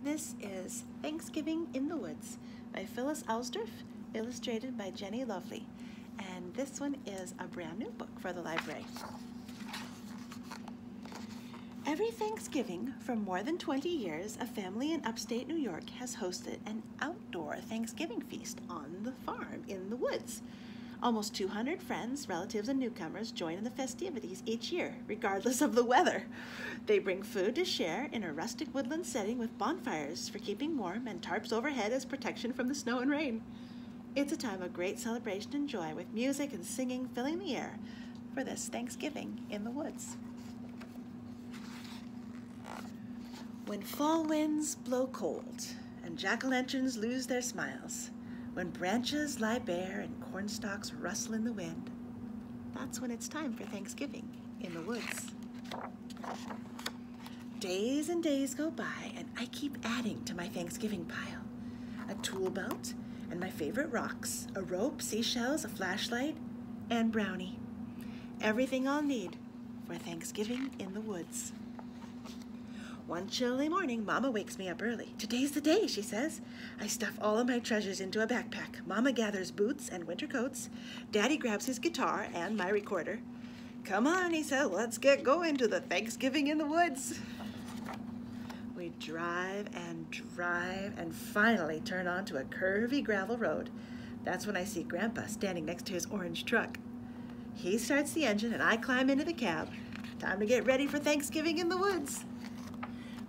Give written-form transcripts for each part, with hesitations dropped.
This is Thanksgiving in the Woods by Phyllis Ausdorf, illustrated by Jenny Lovely. And this one is a brand new book for the library. Every Thanksgiving for more than 20 years, a family in upstate New York has hosted an outdoor Thanksgiving feast on the farm in the woods. Almost 200 friends, relatives, and newcomers join in the festivities each year, regardless of the weather. They bring food to share in a rustic woodland setting with bonfires for keeping warm and tarps overhead as protection from the snow and rain. It's a time of great celebration and joy, with music and singing filling the air for this Thanksgiving in the woods. When fall winds blow cold and jack-o'-lanterns lose their smiles, when branches lie bare and cornstalks rustle in the wind, that's when it's time for Thanksgiving in the woods. Days and days go by, and I keep adding to my Thanksgiving pile. A tool belt and my favorite rocks, a rope, seashells, a flashlight, and Brownie. Everything I'll need for Thanksgiving in the woods. One chilly morning, Mama wakes me up early. "Today's the day," she says. I stuff all of my treasures into a backpack. Mama gathers boots and winter coats. Daddy grabs his guitar and my recorder. "Come on," he says, "let's get going to the Thanksgiving in the woods." We drive and finally turn onto a curvy gravel road. That's when I see Grandpa standing next to his orange truck. He starts the engine and I climb into the cab. Time to get ready for Thanksgiving in the woods.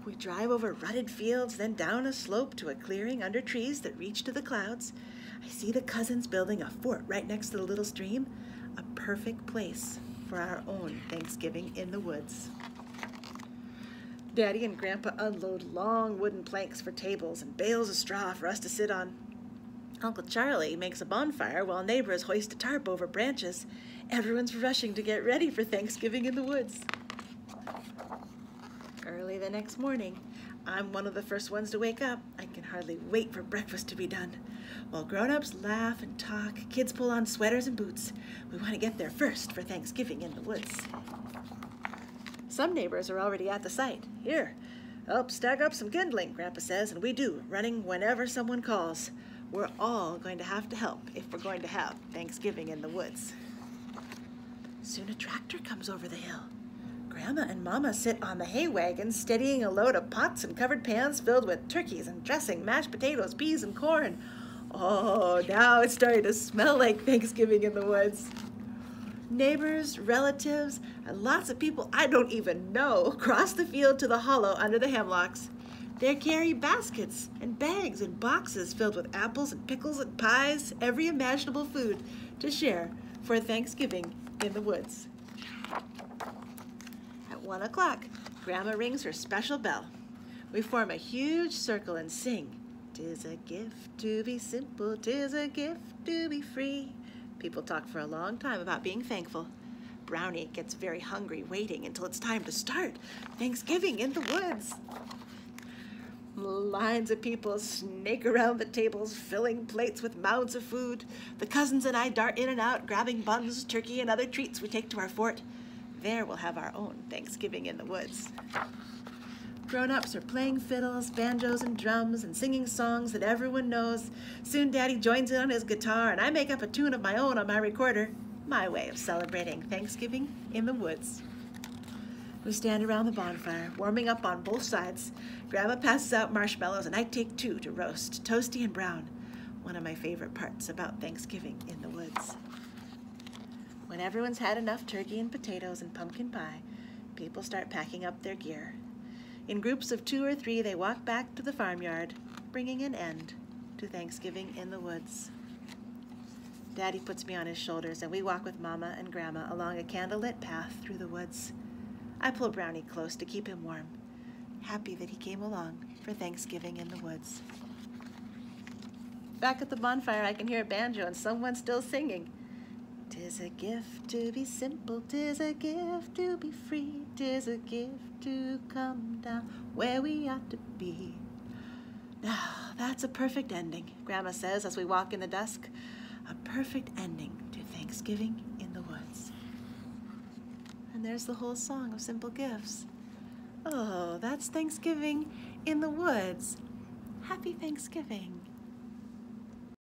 We drive over rutted fields, then down a slope to a clearing under trees that reach to the clouds. I see the cousins building a fort right next to the little stream, a perfect place for our own Thanksgiving in the woods. Daddy and Grandpa unload long wooden planks for tables and bales of straw for us to sit on. Uncle Charlie makes a bonfire while neighbors hoist a tarp over branches. Everyone's rushing to get ready for Thanksgiving in the woods. Early the next morning, I'm one of the first ones to wake up. I can hardly wait for breakfast to be done. While grown-ups laugh and talk, kids pull on sweaters and boots. We want to get there first for Thanksgiving in the woods. Some neighbors are already at the site. "Here, help stack up some kindling," Grandpa says, and we do, running whenever someone calls. We're all going to have to help if we're going to have Thanksgiving in the woods. Soon a tractor comes over the hill. Grandma and Mama sit on the hay wagon, steadying a load of pots and covered pans filled with turkeys and dressing, mashed potatoes, peas, and corn. Oh, now it's starting to smell like Thanksgiving in the woods. Neighbors, relatives, and lots of people I don't even know cross the field to the hollow under the hemlocks. They carry baskets and bags and boxes filled with apples and pickles and pies, every imaginable food to share for Thanksgiving in the woods. At 1 o'clock, Grandma rings her special bell. We form a huge circle and sing, "'Tis a gift to be simple, 'tis a gift to be free." People talk for a long time about being thankful. Brownie gets very hungry waiting until it's time to start Thanksgiving in the woods. Lines of people snake around the tables, filling plates with mouths of food. The cousins and I dart in and out, grabbing buns, turkey, and other treats we take to our fort. There we'll have our own Thanksgiving in the woods. Grown-ups are playing fiddles, banjos, and drums, and singing songs that everyone knows. Soon Daddy joins in on his guitar, and I make up a tune of my own on my recorder. My way of celebrating Thanksgiving in the woods. We stand around the bonfire, warming up on both sides. Grandma passes out marshmallows, and I take 2 to roast, toasty and brown. One of my favorite parts about Thanksgiving in the woods. When everyone's had enough turkey and potatoes and pumpkin pie, people start packing up their gear. In groups of 2 or 3, they walk back to the farmyard, bringing an end to Thanksgiving in the woods. Daddy puts me on his shoulders, and we walk with Mama and Grandma along a candlelit path through the woods. I pull Brownie close to keep him warm, happy that he came along for Thanksgiving in the woods. Back at the bonfire, I can hear a banjo and someone still singing. "'Tis a gift to be simple, 'tis a gift to be free, 'tis a gift to come down where we ought to be." Now, that's a perfect ending, Grandma says as we walk in the dusk. A perfect ending to Thanksgiving in the woods. And there's the whole song of Simple Gifts. Oh, that's Thanksgiving in the woods. Happy Thanksgiving.